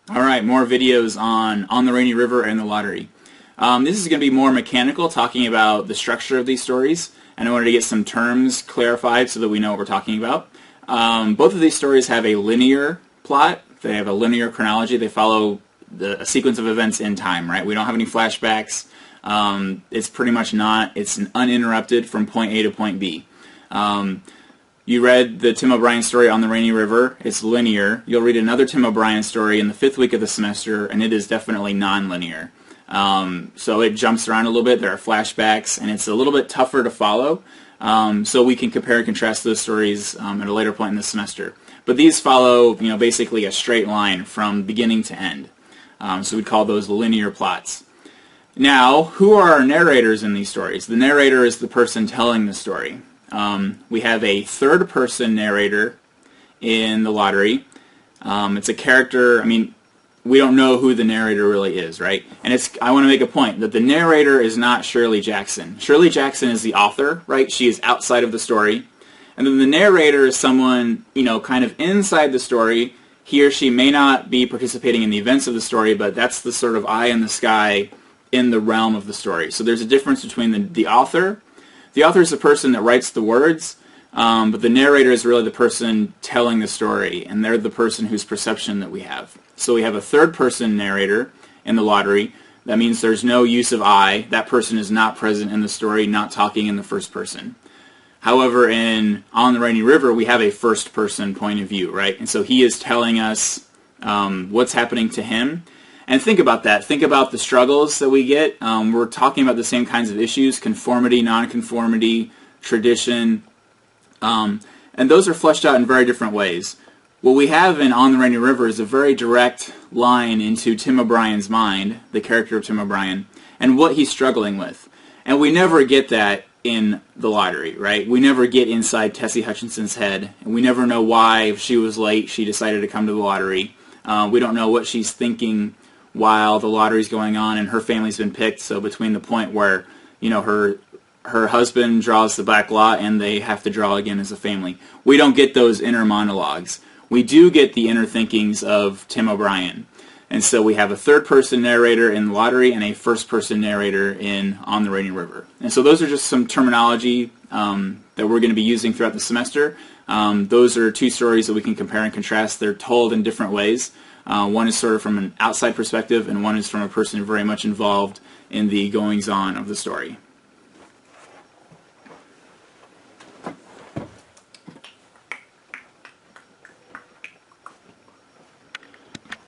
Alright, more videos on the Rainy River and the lottery. This is going to be more mechanical, talking about the structure of these stories, and I wanted to get some terms clarified so that we know what we're talking about. Both of these stories have a linear plot. They have a linear chronology. They follow a sequence of events in time, right? We don't have any flashbacks. It's pretty much it's uninterrupted from point A to point B. You read the Tim O'Brien story on the Rainy River. It's linear. You'll read another Tim O'Brien story in the 5th week of the semester, and it is definitely non-linear. So it jumps around a little bit. There are flashbacks, and it's a little bit tougher to follow. So we can compare and contrast those stories at a later point in the semester. But these follow, basically a straight line from beginning to end. So we'd call those linear plots. Now, who are our narrators in these stories? The narrator is the person telling the story. We have a third-person narrator in the lottery. It's a character. We don't know who the narrator really is, right? And I want to make a point that the narrator is not Shirley Jackson. Shirley Jackson is the author, right? She is outside of the story. And then the narrator is someone, kind of inside the story. He or she may not be participating in the events of the story, but that's the sort of eye in the sky in the realm of the story. So there's a difference between the author. The author is the person that writes the words, but the narrator is really the person telling the story, and they're the person whose perception that we have. So we have a third-person narrator in the lottery. That means there's no use of I. That person is not present in the story, not talking in the first person. However, On the Rainy River, we have a first-person point of view, right? And so he is telling us what's happening to him. And think about that. Think about the struggles that we get. We're talking about the same kinds of issues: conformity, nonconformity, tradition. And those are fleshed out in very different ways. What we have in On the Rainy River is a very direct line into Tim O'Brien's mind, the character of Tim O'Brien, and what he's struggling with. And we never get that in the lottery, right? We never get inside Tessie Hutchinson's head, and we never know why, if she was late, she decided to come to the lottery. We don't know what she's thinking while the lottery's going on and her family's been picked. So between the point where, her husband draws the back lot and they have to draw again as a family, we don't get those inner monologues. We do get the inner thinkings of Tim O'Brien. And so we have a third-person narrator in the lottery and a first-person narrator On the Rainy River. And so those are just some terminology that we're going to be using throughout the semester. Those are two stories that we can compare and contrast. They're told in different ways. One is sort of from an outside perspective, and one is from a person very much involved in the goings-on of the story.